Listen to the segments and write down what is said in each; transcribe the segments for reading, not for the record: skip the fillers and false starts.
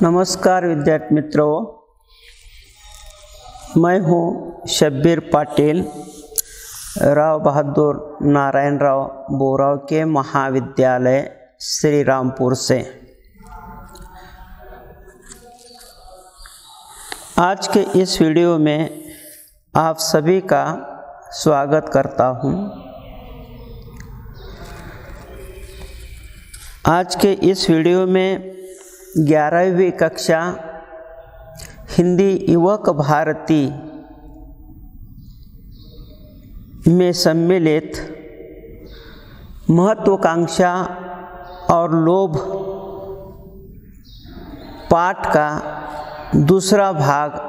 नमस्कार विद्यार्थी मित्रों, मैं हूं शब्बीर पाटिल, राव बहादुर नारायण राव बोराव के महाविद्यालय श्री रामपुर से। आज के इस वीडियो में आप सभी का स्वागत करता हूं। आज के इस वीडियो में 11वीं कक्षा हिंदी युवक भारती में सम्मिलित महत्वाकांक्षा और लोभ पाठ का दूसरा भाग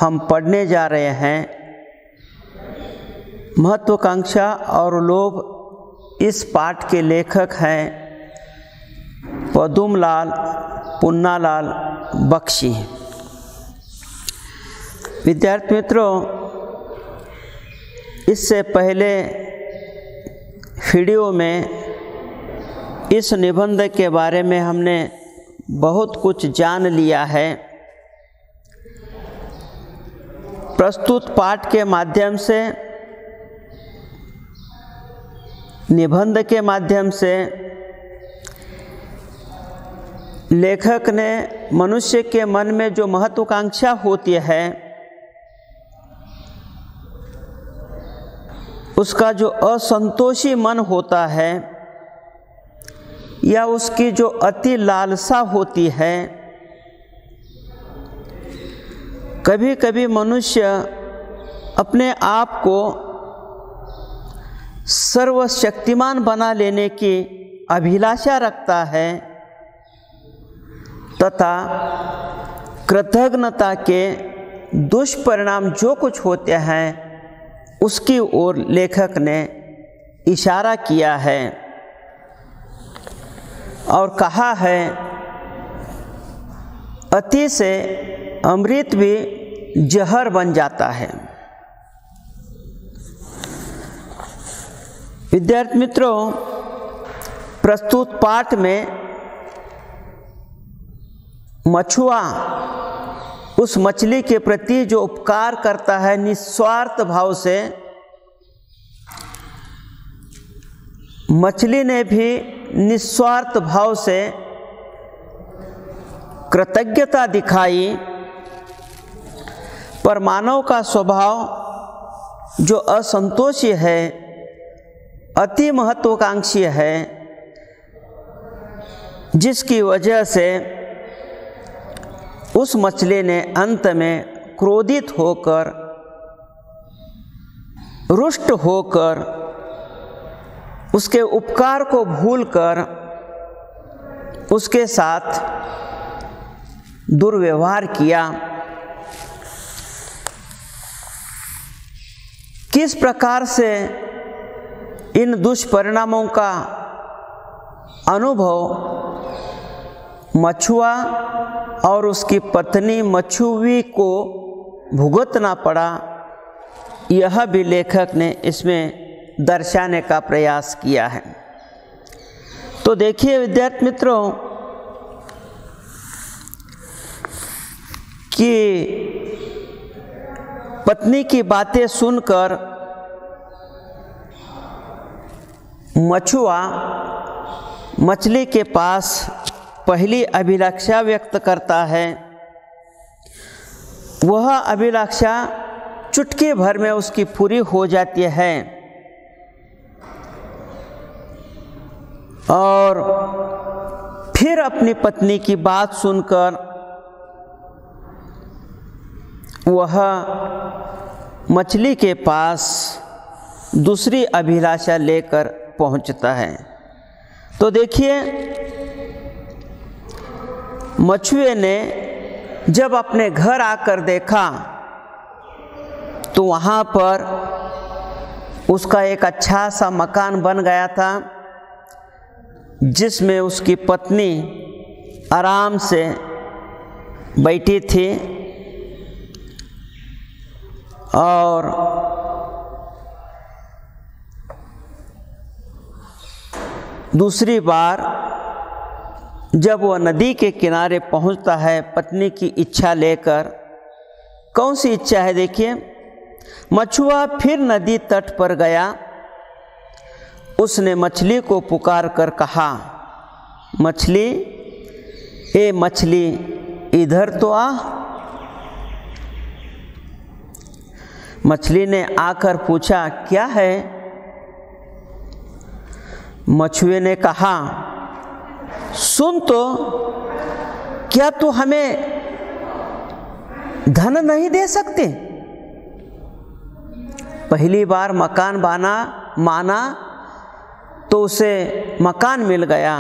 हम पढ़ने जा रहे हैं। महत्वाकांक्षा और लोभ इस पाठ के लेखक हैं पदुमलाल पुन्नालाल बख्शी। विद्यार्थी मित्रों, इससे पहले वीडियो में इस निबंध के बारे में हमने बहुत कुछ जान लिया है। प्रस्तुत पाठ के माध्यम से, निबंध के माध्यम से लेखक ने मनुष्य के मन में जो महत्वाकांक्षा होती है, उसका जो असंतोषी मन होता है या उसकी जो अति लालसा होती है, कभी कभी मनुष्य अपने आप को सर्वशक्तिमान बना लेने की अभिलाषा रखता है तथा कृतज्ञता के दुष्परिणाम जो कुछ होते हैं उसकी ओर लेखक ने इशारा किया है और कहा है, अति से अमृत भी जहर बन जाता है। विद्यार्थी मित्रों, प्रस्तुत पाठ में मछुआ उस मछली के प्रति जो उपकार करता है निस्वार्थ भाव से, मछली ने भी निस्वार्थ भाव से कृतज्ञता दिखाई, पर मानव का स्वभाव जो असंतोषी है, अति महत्वाकांक्षी है, जिसकी वजह से उस मछली ने अंत में क्रोधित होकर, रुष्ट होकर, उसके उपकार को भूलकर उसके साथ दुर्व्यवहार किया। किस प्रकार से इन दुष्परिणामों का अनुभव मछुआ और उसकी पत्नी मछुवी को भुगतना पड़ा, यह भी लेखक ने इसमें दर्शाने का प्रयास किया है। तो देखिए विद्यार्थी मित्रों कि पत्नी की बातें सुनकर मछुआ मछली के पास पहली अभिलाषा व्यक्त करता है। वह अभिलाषा चुटकी भर में उसकी पूरी हो जाती है और फिर अपनी पत्नी की बात सुनकर वह मछली के पास दूसरी अभिलाषा लेकर पहुंचता है। तो देखिए, मछुए ने जब अपने घर आकर देखा तो वहाँ पर उसका एक अच्छा सा मकान बन गया था, जिसमें उसकी पत्नी आराम से बैठी थी और दूसरी बार जब वह नदी के किनारे पहुंचता है पत्नी की इच्छा लेकर, कौन सी इच्छा है देखिए। मछुआ फिर नदी तट पर गया, उसने मछली को पुकार कर कहा, मछली, ए मछली इधर तो आ। मछली ने आकर पूछा, क्या है? मछुए ने कहा, सुन तो, क्या तू हमें धन नहीं दे सकते? पहली बार मकान माना तो उसे मकान मिल गया।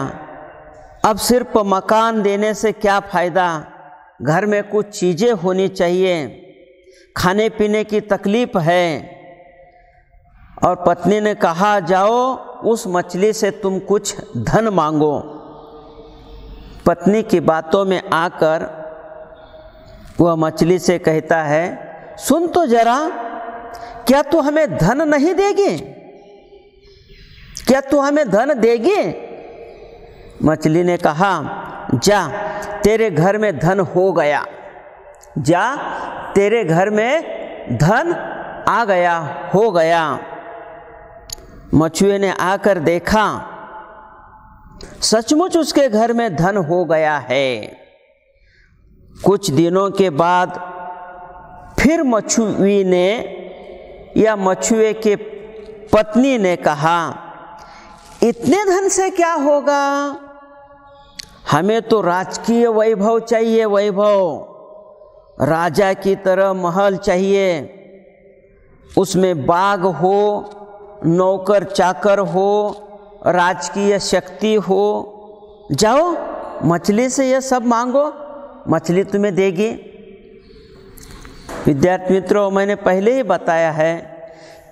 अब सिर्फ मकान देने से क्या फ़ायदा, घर में कुछ चीज़ें होनी चाहिए, खाने पीने की तकलीफ़ है। और पत्नी ने कहा, जाओ उस मछली से तुम कुछ धन मांगो। पत्नी की बातों में आकर वह मछली से कहता है, सुन तो जरा, क्या तू हमें धन नहीं देगी? क्या तू हमें धन देगी? मछली ने कहा, जा, तेरे घर में धन हो गया, जा, तेरे घर में धन आ गया, हो गया। मछुए ने आकर देखा, सचमुच उसके घर में धन हो गया है। कुछ दिनों के बाद फिर मछुए ने या मछुए के पत्नी ने कहा, इतने धन से क्या होगा, हमें तो राजकीय वैभव चाहिए, वैभव, राजा की तरह महल चाहिए, उसमें बाग हो, नौकर चाकर हो, राजकीय शक्ति हो। जाओ मछली से यह सब मांगो, मछली तुम्हें देगी। विद्यार्थी मित्रों, मैंने पहले ही बताया है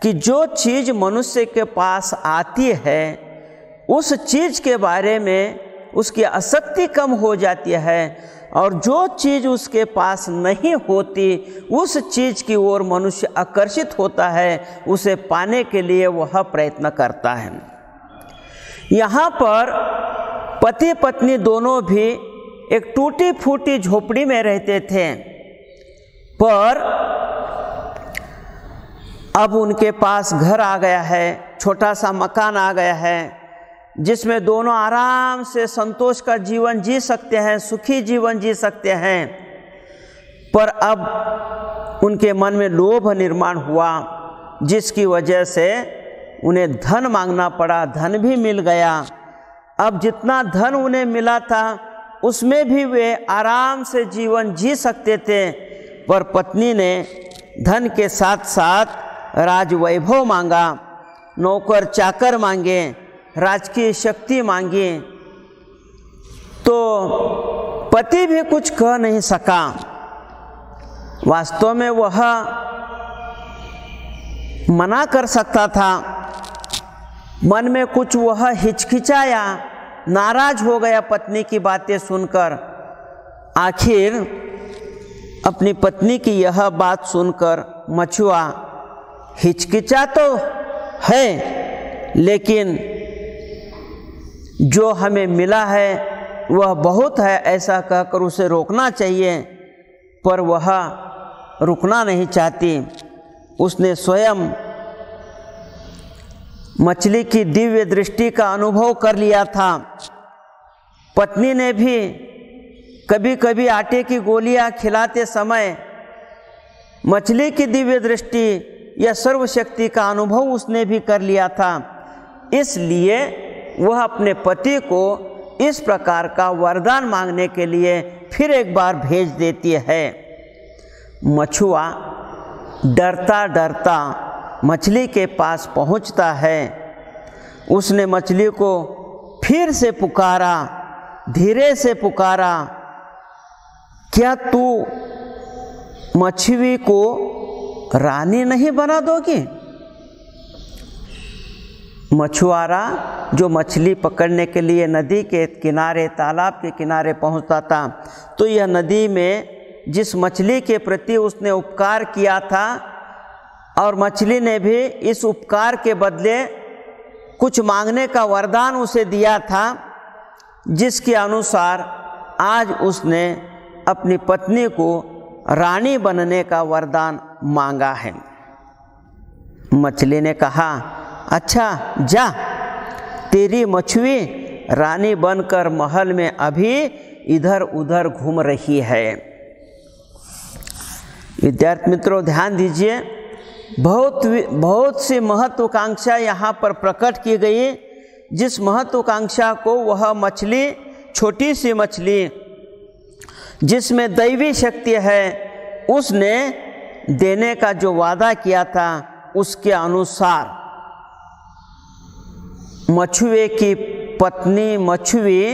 कि जो चीज़ मनुष्य के पास आती है उस चीज़ के बारे में उसकी आसक्ति कम हो जाती है, और जो चीज़ उसके पास नहीं होती उस चीज़ की ओर मनुष्य आकर्षित होता है, उसे पाने के लिए वह प्रयत्न करता है। यहाँ पर पति पत्नी दोनों भी एक टूटी फूटी झोपड़ी में रहते थे, पर अब उनके पास घर आ गया है, छोटा सा मकान आ गया है, जिसमें दोनों आराम से संतोष का जीवन जी सकते हैं, सुखी जीवन जी सकते हैं। पर अब उनके मन में लोभ निर्माण हुआ, जिसकी वजह से उन्हें धन मांगना पड़ा। धन भी मिल गया। अब जितना धन उन्हें मिला था उसमें भी वे आराम से जीवन जी सकते थे, पर पत्नी ने धन के साथ साथ राजवैभव मांगा, नौकर चाकर मांगे, राजकीय शक्ति मांगी। तो पति भी कुछ कह नहीं सका। वास्तव में वह मना कर सकता था, मन में कुछ वह हिचकिचाया, नाराज हो गया पत्नी की बातें सुनकर। आखिर अपनी पत्नी की यह बात सुनकर मछुआ हिचकिचा तो है, लेकिन जो हमें मिला है वह बहुत है, ऐसा कहकर उसे रोकना चाहिए, पर वह रुकना नहीं चाहती। उसने स्वयं मछली की दिव्य दृष्टि का अनुभव कर लिया था। पत्नी ने भी कभी कभी आटे की गोलियां खिलाते समय मछली की दिव्य दृष्टि या सर्वशक्ति का अनुभव उसने भी कर लिया था। इसलिए वह अपने पति को इस प्रकार का वरदान मांगने के लिए फिर एक बार भेज देती है। मछुआ डरता डरता मछली के पास पहुंचता है। उसने मछली को फिर से पुकारा, धीरे से पुकारा, क्या तू मछली को रानी नहीं बना दोगी? मछुआरा जो मछली पकड़ने के लिए नदी के किनारे, तालाब के किनारे पहुंचता था, तो यह नदी में जिस मछली के प्रति उसने उपकार किया था और मछली ने भी इस उपकार के बदले कुछ मांगने का वरदान उसे दिया था, जिसके अनुसार आज उसने अपनी पत्नी को रानी बनने का वरदान मांगा है। मछली ने कहा, अच्छा जा, तेरी मछली रानी बनकर महल में अभी इधर उधर घूम रही है। विद्यार्थी मित्रों ध्यान दीजिए, बहुत सी महत्वाकांक्षा यहाँ पर प्रकट की गई। जिस महत्वाकांक्षा को वह मछली, छोटी सी मछली जिसमें दैवी शक्ति है, उसने देने का जो वादा किया था, उसके अनुसार मछुए की पत्नी मछुए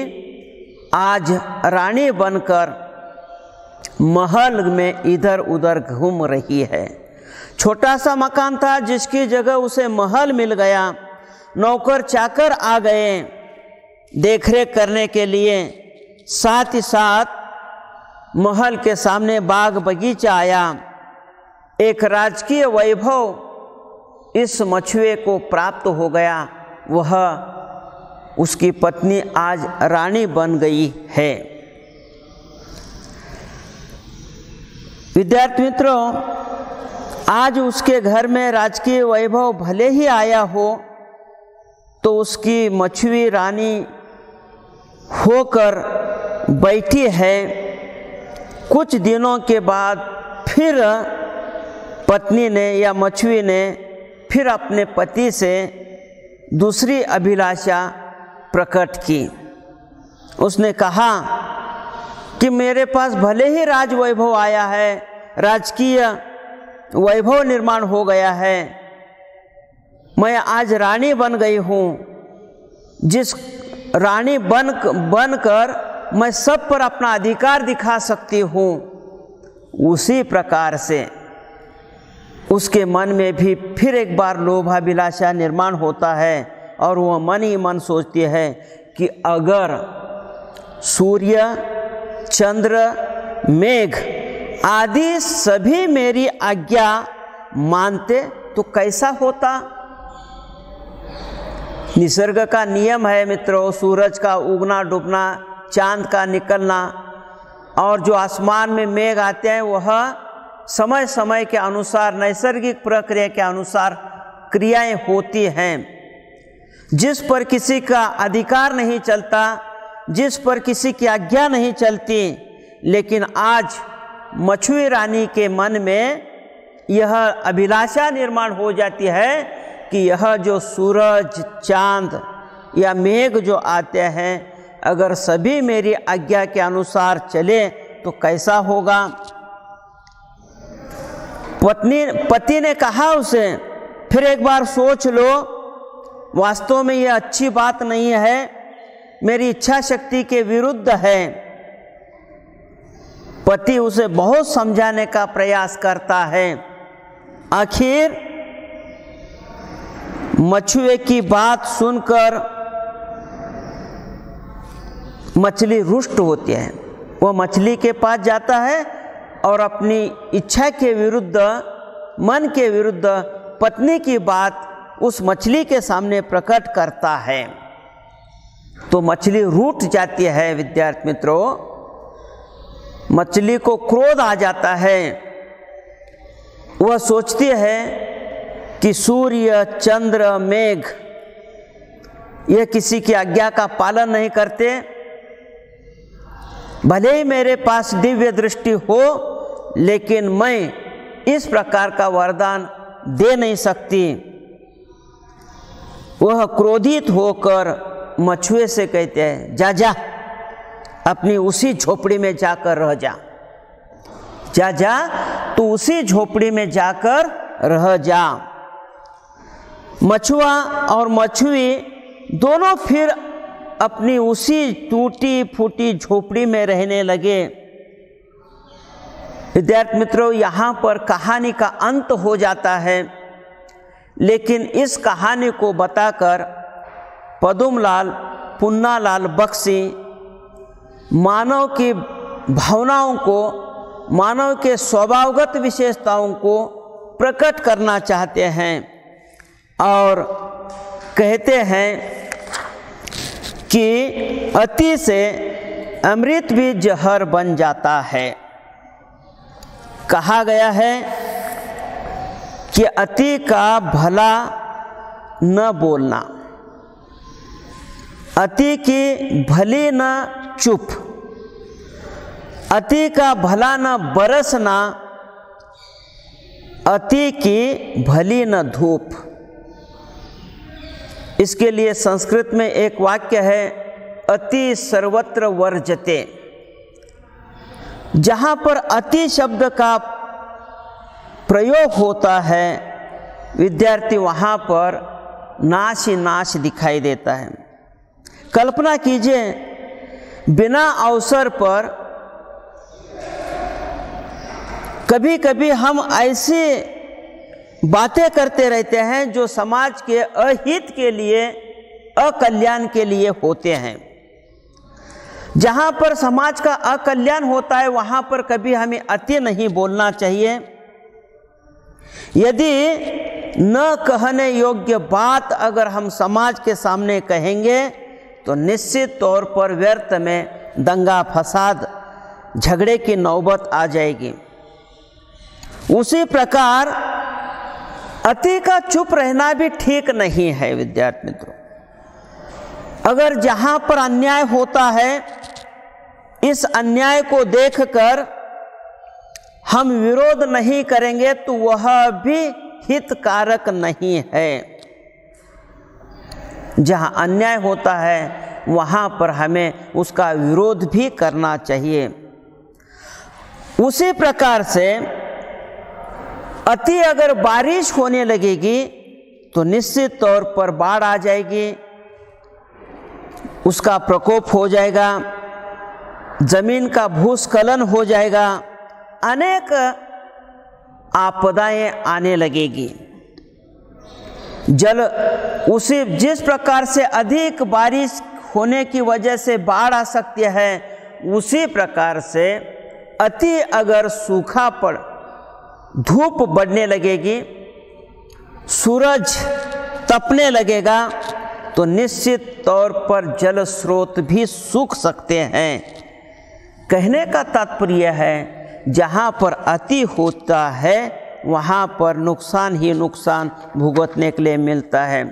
आज रानी बनकर महल में इधर उधर घूम रही है। छोटा सा मकान था जिसकी जगह उसे महल मिल गया। नौकर चाकर आ गए देखरेख करने के लिए, साथ ही साथ महल के सामने बाग बगीचा आया। एक राजकीय वैभव इस मछुए को प्राप्त हो गया। वह उसकी पत्नी आज रानी बन गई है। विद्यार्थी मित्रों, आज उसके घर में राजकीय वैभव भले ही आया हो, तो उसकी मछुए रानी होकर बैठी है। कुछ दिनों के बाद फिर पत्नी ने या मछुए ने फिर अपने पति से दूसरी अभिलाषा प्रकट की। उसने कहा कि मेरे पास भले ही राज वैभव आया है, राजकीय वैभव निर्माण हो गया है, मैं आज रानी बन गई हूँ। जिस रानी बनकर मैं सब पर अपना अधिकार दिखा सकती हूँ, उसी प्रकार से उसके मन में भी फिर एक बार लोभाभिलाषा निर्माण होता है और वह मन ही मन सोचती है कि अगर सूर्य, चंद्र, मेघ आदि सभी मेरी आज्ञा मानते तो कैसा होता। निसर्ग का नियम है मित्रों, सूरज का उगना डूबना, चांद का निकलना और जो आसमान में मेघ आते हैं वह समय समय के अनुसार, नैसर्गिक प्रक्रिया के अनुसार क्रियाएं होती हैं। जिस पर किसी का अधिकार नहीं चलता, जिस पर किसी की आज्ञा नहीं चलती, लेकिन आज मछुए रानी के मन में यह अभिलाषा निर्माण हो जाती है कि यह जो सूरज, चांद या मेघ जो आते हैं, अगर सभी मेरी आज्ञा के अनुसार चले तो कैसा होगा। पति ने कहा उसे, फिर एक बार सोच लो, वास्तव में यह अच्छी बात नहीं है, मेरी इच्छा शक्ति के विरुद्ध है। पति उसे बहुत समझाने का प्रयास करता है। आखिर मछुए की बात सुनकर मछली रुष्ट होती है। वह मछली के पास जाता है और अपनी इच्छा के विरुद्ध, मन के विरुद्ध पत्नी की बात उस मछली के सामने प्रकट करता है। तो मछली रूठ जाती है। विद्यार्थी मित्रों, मछली को क्रोध आ जाता है। वह सोचती है कि सूर्य, चंद्र, मेघ यह किसी की आज्ञा का पालन नहीं करते। भले ही मेरे पास दिव्य दृष्टि हो, लेकिन मैं इस प्रकार का वरदान दे नहीं सकती। वह क्रोधित होकर मछुए से कहते हैं, जा जा, अपनी उसी झोपड़ी में जाकर रह जा, जा जा, तू उसी झोपड़ी में जाकर रह जा। मछुआ और मछुई दोनों फिर अपनी उसी टूटी फूटी झोपड़ी में रहने लगे। विद्यार्थी मित्रों, यहाँ पर कहानी का अंत हो जाता है, लेकिन इस कहानी को बताकर पदुमलाल पुन्नालाल बख्शी मानव की भावनाओं को, मानव के स्वभावगत विशेषताओं को प्रकट करना चाहते हैं और कहते हैं कि अति से अमृत भी जहर बन जाता है। कहा गया है कि अति का भला न बोलना, अति की भली न चुप, अति का भला न बरसना, अति की भली न धूप। इसके लिए संस्कृत में एक वाक्य है, अति सर्वत्र वर्जते। जहाँ पर अति शब्द का प्रयोग होता है विद्यार्थी, वहाँ पर नाश ही नाश दिखाई देता है। कल्पना कीजिए, बिना अवसर पर कभी कभी हम ऐसी बातें करते रहते हैं जो समाज के अहित के लिए, अकल्याण के लिए होते हैं। जहाँ पर समाज का अकल्याण होता है वहाँ पर कभी हमें अति नहीं बोलना चाहिए। यदि न कहने योग्य बात अगर हम समाज के सामने कहेंगे तो निश्चित तौर पर व्यर्थ में दंगा फसाद झगड़े की नौबत आ जाएगी। उसी प्रकार अति का चुप रहना भी ठीक नहीं है विद्यार्थी मित्रों। अगर जहाँ पर अन्याय होता है, इस अन्याय को देखकर हम विरोध नहीं करेंगे तो वह भी हितकारक नहीं है। जहाँ अन्याय होता है वहाँ पर हमें उसका विरोध भी करना चाहिए। उसी प्रकार से अति अगर बारिश होने लगेगी तो निश्चित तौर पर बाढ़ आ जाएगी, उसका प्रकोप हो जाएगा, जमीन का भूस्खलन हो जाएगा, अनेक आपदाएं आने लगेगी। जल उसी जिस प्रकार से अधिक बारिश होने की वजह से बाढ़ आ सकती है, उसी प्रकार से अति अगर सूखा पड़, धूप बढ़ने लगेगी, सूरज तपने लगेगा तो निश्चित तौर पर जल स्रोत भी सूख सकते हैं। कहने का तात्पर्य है, जहाँ पर अति होता है वहाँ पर नुकसान ही नुकसान भुगतने के लिए मिलता है।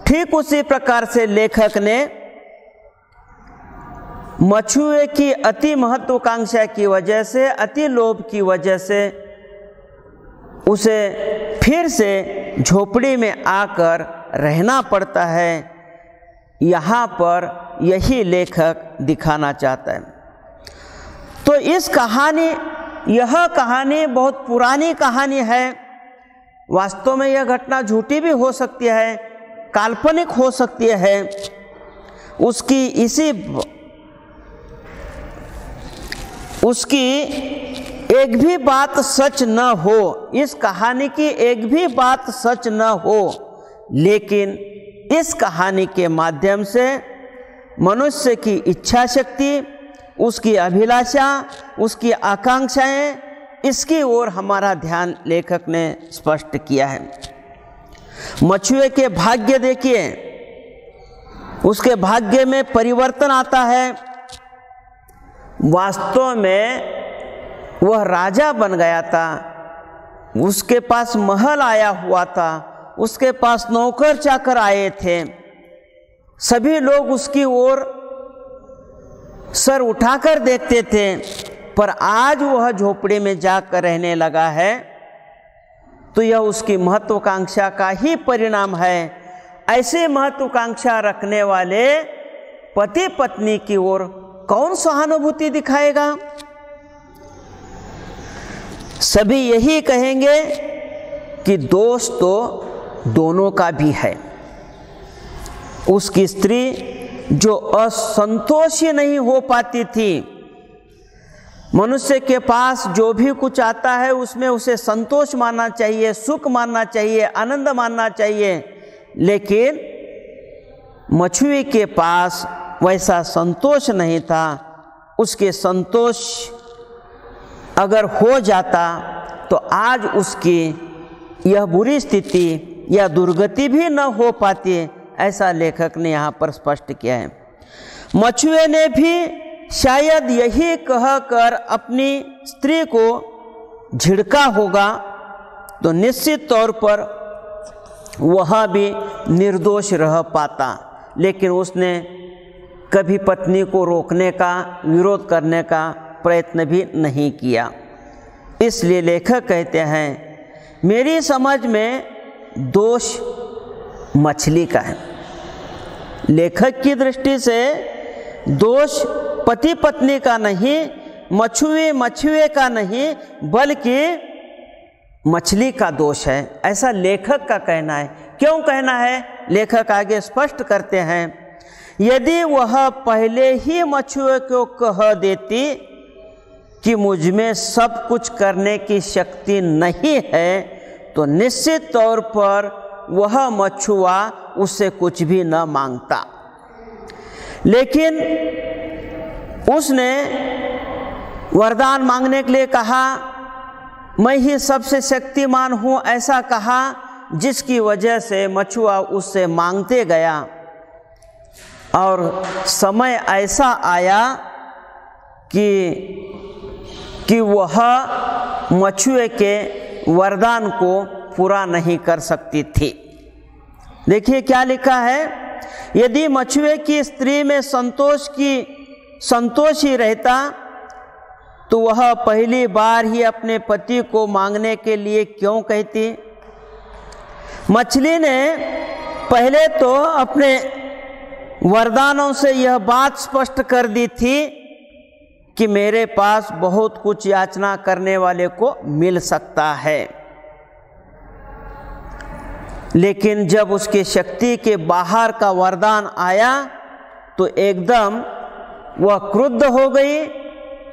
ठीक उसी प्रकार से लेखक ने मछुए की अति महत्वाकांक्षा की वजह से, अति लोभ की वजह से उसे फिर से झोपड़ी में आकर रहना पड़ता है। यहाँ पर यही लेखक दिखाना चाहता है। तो यह कहानी बहुत पुरानी कहानी है। वास्तव में यह घटना झूठी भी हो सकती है, काल्पनिक हो सकती है। उसकी एक भी बात सच न हो, इस कहानी की एक भी बात सच न हो, लेकिन इस कहानी के माध्यम से मनुष्य की इच्छा शक्ति, उसकी अभिलाषा, उसकी आकांक्षाएं, इसकी ओर हमारा ध्यान लेखक ने स्पष्ट किया है। मछुए के भाग्य देखिए, उसके भाग्य में परिवर्तन आता है। वास्तव में वह राजा बन गया था, उसके पास महल आया हुआ था, उसके पास नौकर चाकर आए थे, सभी लोग उसकी ओर सर उठाकर देखते थे। पर आज वह झोपड़ी में जाकर रहने लगा है तो यह उसकी महत्वाकांक्षा का ही परिणाम है। ऐसे महत्वाकांक्षा रखने वाले पति पत्नी की ओर कौन सहानुभूति दिखाएगा? सभी यही कहेंगे कि दोष तो दोनों का भी है। उसकी स्त्री जो असंतोषी नहीं हो पाती थी, मनुष्य के पास जो भी कुछ आता है उसमें उसे संतोष मानना चाहिए, सुख मानना चाहिए, आनंद मानना चाहिए, लेकिन मछुए के पास वैसा संतोष नहीं था। उसके संतोष अगर हो जाता तो आज उसकी यह बुरी स्थिति या दुर्गति भी न हो पाती। ऐसा लेखक ने यहाँ पर स्पष्ट किया है। मछुए ने भी शायद यही कहकर अपनी स्त्री को झिड़का होगा तो निश्चित तौर पर वह भी निर्दोष रह पाता, लेकिन उसने कभी पत्नी को रोकने का, विरोध करने का प्रयत्न भी नहीं किया। इसलिए लेखक कहते हैं मेरी समझ में दोष मछली का है। लेखक की दृष्टि से दोष पति पत्नी का नहीं, मछुए का नहीं, बल्कि मछली का दोष है, ऐसा लेखक का कहना है। क्यों कहना है? लेखक आगे स्पष्ट करते हैं, यदि वह पहले ही मछुए को कह देती कि मुझ में सब कुछ करने की शक्ति नहीं है तो निश्चित तौर पर वह मछुआ उससे कुछ भी न मांगता। लेकिन उसने वरदान मांगने के लिए कहा, मैं ही सबसे शक्तिमान हूँ, ऐसा कहा, जिसकी वजह से मछुआ उससे मांगते गया और समय ऐसा आया कि वह मछुए के वरदान को पूरा नहीं कर सकती थी। देखिए क्या लिखा है, यदि मछुए की स्त्री में संतोष ही रहता तो वह पहली बार ही अपने पति को मांगने के लिए क्यों कहती? मछली ने पहले तो अपने वरदानों से यह बात स्पष्ट कर दी थी कि मेरे पास बहुत कुछ याचना करने वाले को मिल सकता है, लेकिन जब उसके शक्ति के बाहर का वरदान आया तो एकदम वह क्रुद्ध हो गई,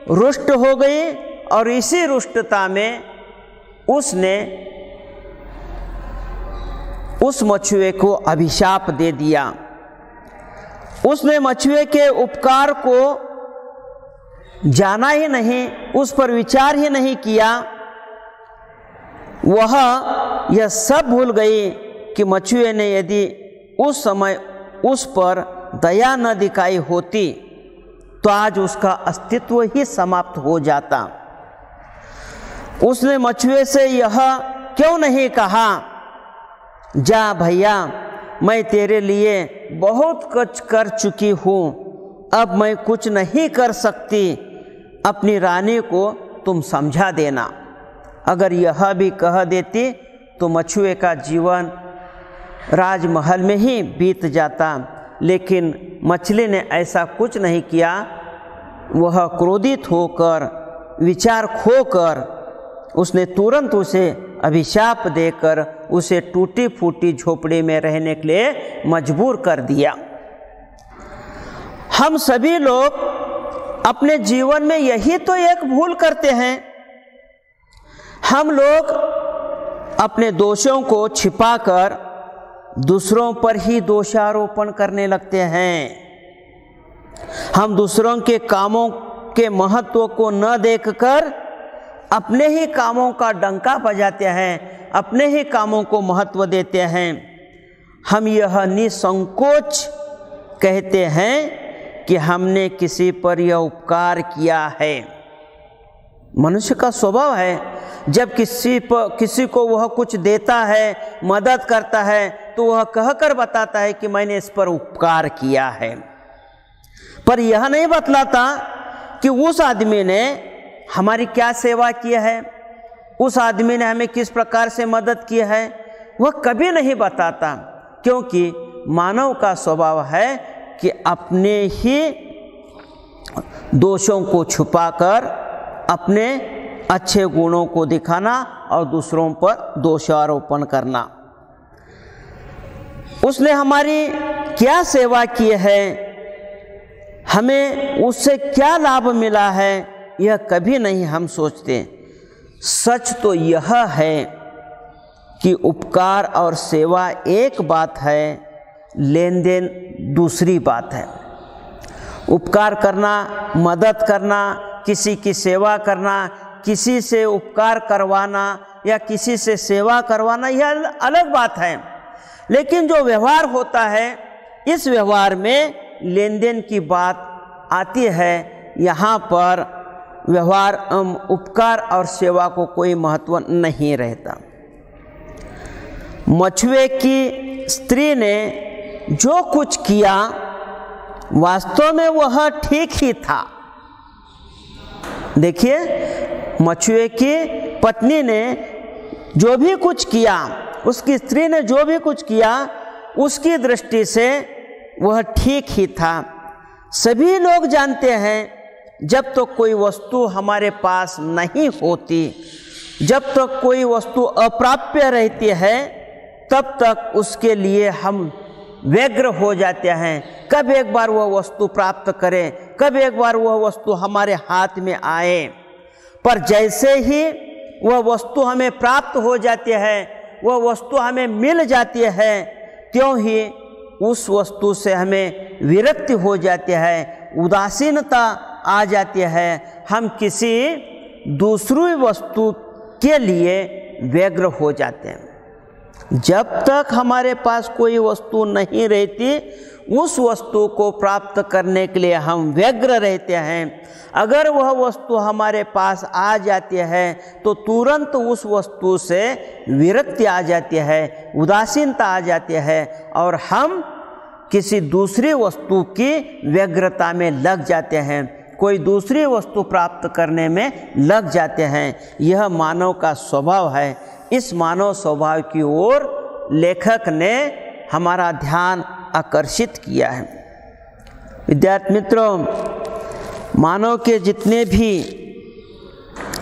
रुष्ट हो गई और इसी रुष्टता में उसने उस मछुए को अभिशाप दे दिया। उसने मछुए के उपकार को जाना ही नहीं, उस पर विचार ही नहीं किया। वह यह सब भूल गई कि मछुए ने यदि उस समय उस पर दया न दिखाई होती तो आज उसका अस्तित्व ही समाप्त हो जाता। उसने मछुए से यह क्यों नहीं कहा, जा भैया, मैं तेरे लिए बहुत कुछ कर चुकी हूँ, अब मैं कुछ नहीं कर सकती, अपनी रानी को तुम समझा देना। अगर यह भी कह देती तो मछुए का जीवन राजमहल में ही बीत जाता, लेकिन मछली ने ऐसा कुछ नहीं किया। वह क्रोधित होकर, विचार खोकर, उसने तुरंत उसे अभिशाप देकर उसे टूटी फूटी झोपड़ी में रहने के लिए मजबूर कर दिया। हम सभी लोग अपने जीवन में यही तो एक भूल करते हैं। हम लोग अपने दोषों को छिपाकर दूसरों पर ही दोषारोपण करने लगते हैं। हम दूसरों के कामों के महत्व को न देखकर अपने ही कामों का डंका बजाते हैं, अपने ही कामों को महत्व देते हैं। हम यह निसंकोच कहते हैं कि हमने किसी पर यह उपकार किया है। मनुष्य का स्वभाव है, जब किसी को वह कुछ देता है, मदद करता है, तो वह कहकर बताता है कि मैंने इस पर उपकार किया है, पर यह नहीं बतलाता कि उस आदमी ने हमारी क्या सेवा की है, उस आदमी ने हमें किस प्रकार से मदद की है, वह कभी नहीं बताता। क्योंकि मानव का स्वभाव है कि अपने ही दोषों को छुपाकर अपने अच्छे गुणों को दिखाना और दूसरों पर दोषारोपण करना। उसने हमारी क्या सेवा की है, हमें उससे क्या लाभ मिला है, यह कभी नहीं हम सोचते। सच तो यह है कि उपकार और सेवा एक बात है, लेन देन दूसरी बात है। उपकार करना, मदद करना, किसी की सेवा करना, किसी से उपकार करवाना या किसी से सेवा करवाना, यह अलग बात है। लेकिन जो व्यवहार होता है, इस व्यवहार में लेन देन की बात आती है। यहाँ पर व्यवहार उपकार और सेवा को कोई महत्व नहीं रहता। मछुए की स्त्री ने जो कुछ किया वास्तव में वह ठीक ही था। देखिए, मछुए की पत्नी ने जो भी कुछ किया, उसकी स्त्री ने जो भी कुछ किया, उसकी दृष्टि से वह ठीक ही था। सभी लोग जानते हैं, जब तक तो कोई वस्तु हमारे पास नहीं होती, जब तक तो कोई वस्तु अप्राप्य रहती है, तब तक उसके लिए हम व्यग्र हो जाते हैं। कब एक बार वह वस्तु प्राप्त करें, कब एक बार वह वस्तु हमारे हाथ में आए। पर जैसे ही वह वस्तु हमें प्राप्त हो जाती है, वह वस्तु हमें मिल जाती है, त्यों ही उस वस्तु से हमें विरक्ति हो जाती है, उदासीनता आ जाती है। हम किसी दूसरी वस्तु के लिए व्यग्र हो जाते हैं। जब तक हमारे पास कोई वस्तु नहीं रहती, उस वस्तु को प्राप्त करने के लिए हम व्यग्र रहते हैं। अगर वह वस्तु हमारे पास आ जाती है तो तुरंत उस वस्तु से विरक्ति आ जाती है, उदासीनता आ जाती है और हम किसी दूसरी वस्तु की व्यग्रता में लग जाते हैं, कोई दूसरी वस्तु प्राप्त करने में लग जाते हैं। यह मानव का स्वभाव है। इस मानव स्वभाव की ओर लेखक ने हमारा ध्यान आकर्षित किया है। विद्यार्थी मित्रों, मानव के जितने भी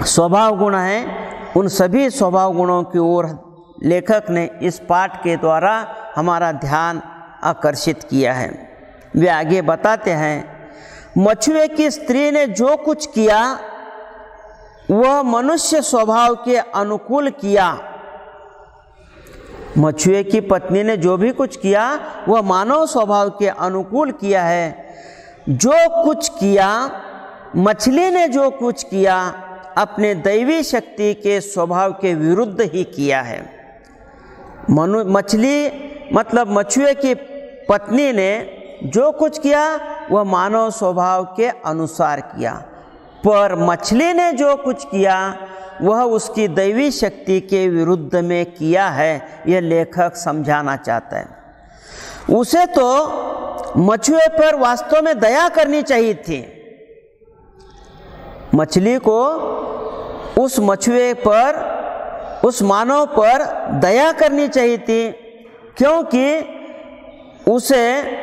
स्वभाव गुण हैं, उन सभी स्वभाव गुणों की ओर लेखक ने इस पाठ के द्वारा हमारा ध्यान आकर्षित किया है। वे आगे बताते हैं, मछुए की स्त्री ने जो कुछ किया वह मनुष्य स्वभाव के अनुकूल किया। मछुए की पत्नी ने जो भी कुछ किया वह मानव स्वभाव के अनुकूल किया है। जो कुछ किया, मछली ने जो कुछ किया, अपने दैवी शक्ति के स्वभाव के विरुद्ध ही किया है। मछुए की पत्नी ने जो कुछ किया वह मानव स्वभाव के अनुसार किया, पर मछली ने जो कुछ किया वह उसकी दैवी शक्ति के विरुद्ध में किया है। यह लेखक समझाना चाहता है। उसे तो मछुए पर वास्तव में दया करनी चाहिए थी। मछली को उस मछुए पर, उस मानव पर दया करनी चाहिए थी, क्योंकि उसे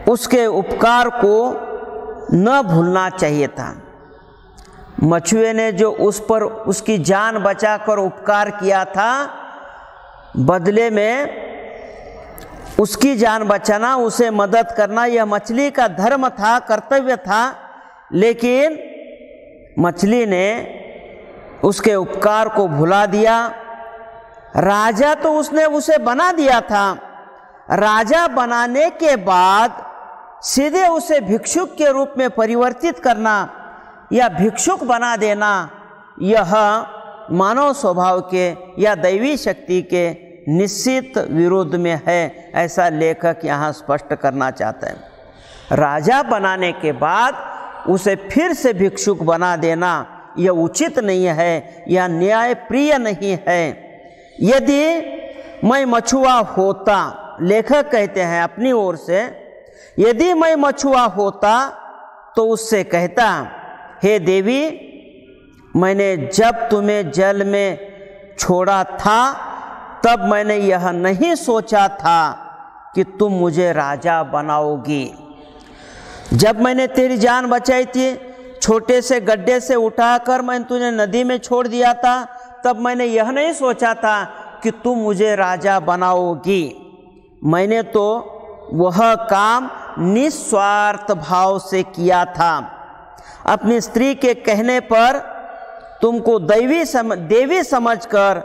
उसके उपकार को न भूलना चाहिए था। मछुए ने जो उस पर उसकी जान बचाकर उपकार किया था, बदले में उसकी जान बचाना, उसे मदद करना, यह मछली का धर्म था, कर्तव्य था। लेकिन मछली ने उसके उपकार को भुला दिया। राजा तो उसने उसे बना दिया था। राजा बनाने के बाद सीधे उसे भिक्षुक के रूप में परिवर्तित करना या भिक्षुक बना देना, यह मानव स्वभाव के या दैवी शक्ति के निश्चित विरोध में है। ऐसा लेखक यहाँ स्पष्ट करना चाहता है। राजा बनाने के बाद उसे फिर से भिक्षुक बना देना यह उचित नहीं है, यह न्यायप्रिय नहीं है। यदि मैं मछुआ होता, लेखक कहते हैं अपनी ओर से, यदि मैं मछुआ होता तो उससे कहता, हे देवी, मैंने जब तुम्हें जल में छोड़ा था तब मैंने यह नहीं सोचा था कि तुम मुझे राजा बनाओगी। जब मैंने तेरी जान बचाई थी, छोटे से गड्ढे से उठाकर मैंने तुझे नदी में छोड़ दिया था, तब मैंने यह नहीं सोचा था कि तुम मुझे राजा बनाओगी। मैंने तो वह काम निस्वार्थ भाव से किया था। अपनी स्त्री के कहने पर तुमको देवी समझकर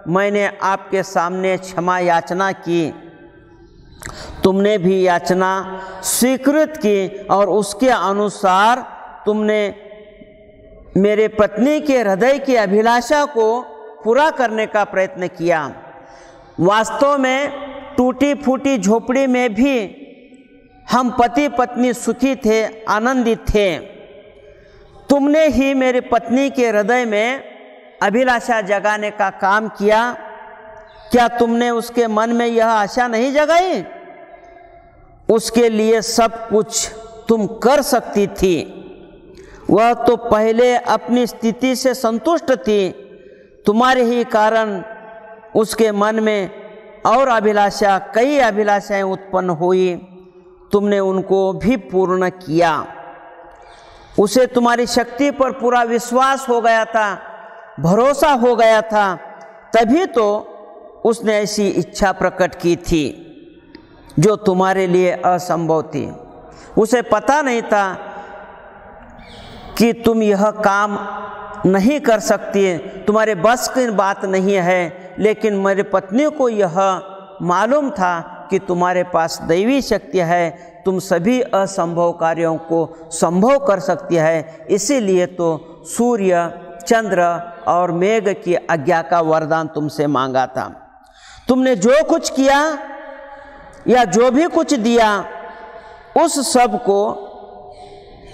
मैंने आपके सामने क्षमा याचना की। तुमने भी याचना स्वीकृत की और उसके अनुसार तुमने मेरे पत्नी के हृदय की अभिलाषा को पूरा करने का प्रयत्न किया। वास्तव में टूटी फूटी झोपड़ी में भी हम पति पत्नी सुखी थे, आनंदित थे। तुमने ही मेरी पत्नी के हृदय में अभिलाषा जगाने का काम किया। क्या तुमने उसके मन में यह आशा नहीं जगाई? उसके लिए सब कुछ तुम कर सकती थी। वह तो पहले अपनी स्थिति से संतुष्ट थी। तुम्हारे ही कारण उसके मन में और अभिलाषा, कई अभिलाषाएं उत्पन्न हुई। तुमने उनको भी पूर्ण किया। उसे तुम्हारी शक्ति पर पूरा विश्वास हो गया था, भरोसा हो गया था, तभी तो उसने ऐसी इच्छा प्रकट की थी जो तुम्हारे लिए असंभव थी। उसे पता नहीं था कि तुम यह काम नहीं कर सकती, तुम्हारे बस की बात नहीं है, लेकिन मेरी पत्नी को यह मालूम था कि तुम्हारे पास दैवी शक्ति है, तुम सभी असंभव कार्यों को संभव कर सकती है। इसीलिए तो सूर्य, चंद्र और मेघ की आज्ञा का वरदान तुमसे मांगा था। तुमने जो कुछ किया या जो भी कुछ दिया, उस सब को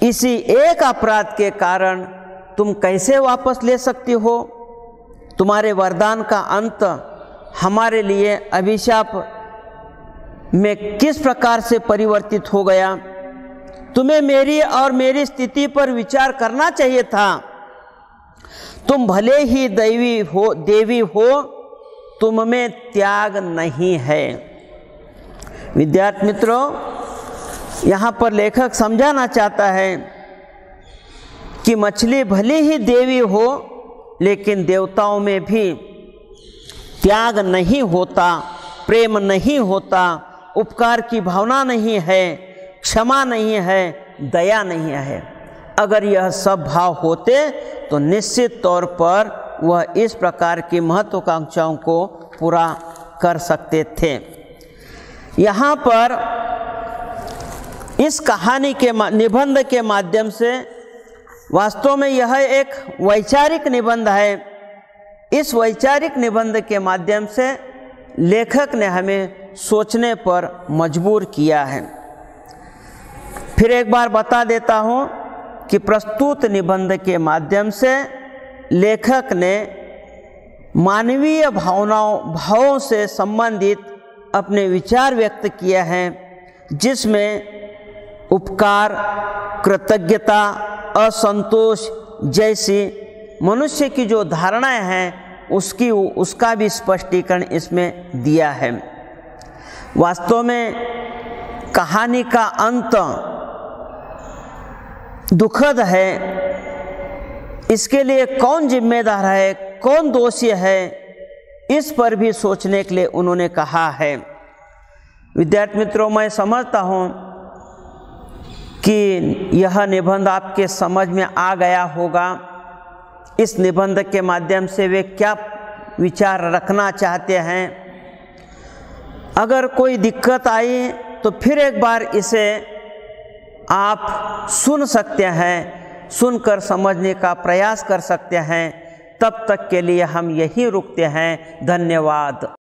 इसी एक अपराध के कारण तुम कैसे वापस ले सकती हो? तुम्हारे वरदान का अंत हमारे लिए अभिशाप में किस प्रकार से परिवर्तित हो गया? तुम्हें मेरी और मेरी स्थिति पर विचार करना चाहिए था। तुम भले ही देवी हो, तुम में त्याग नहीं है। विद्यार्थी मित्रों, यहाँ पर लेखक समझाना चाहता है कि मछली भले ही देवी हो, लेकिन देवताओं में भी त्याग नहीं होता, प्रेम नहीं होता, उपकार की भावना नहीं है, क्षमा नहीं है, दया नहीं है। अगर यह सब भाव होते तो निश्चित तौर पर वह इस प्रकार की महत्वाकांक्षाओं को पूरा कर सकते थे। यहाँ पर इस कहानी के निबंध के माध्यम से, वास्तव में यह एक वैचारिक निबंध है, इस वैचारिक निबंध के माध्यम से लेखक ने हमें सोचने पर मजबूर किया है। फिर एक बार बता देता हूँ कि प्रस्तुत निबंध के माध्यम से लेखक ने मानवीय भावों से संबंधित अपने विचार व्यक्त किए हैं, जिसमें उपकार, कृतज्ञता, असंतोष जैसी मनुष्य की जो धारणाएं हैं उसका भी स्पष्टीकरण इसमें दिया है। वास्तव में कहानी का अंत दुखद है। इसके लिए कौन जिम्मेदार है, कौन दोषी है, इस पर भी सोचने के लिए उन्होंने कहा है। विद्यार्थी मित्रों, मैं समझता हूँ कि यह निबंध आपके समझ में आ गया होगा। इस निबंध के माध्यम से वे क्या विचार रखना चाहते हैं। अगर कोई दिक्कत आई तो फिर एक बार इसे आप सुन सकते हैं, सुनकर समझने का प्रयास कर सकते हैं। तब तक के लिए हम यहीं रुकते हैं। धन्यवाद।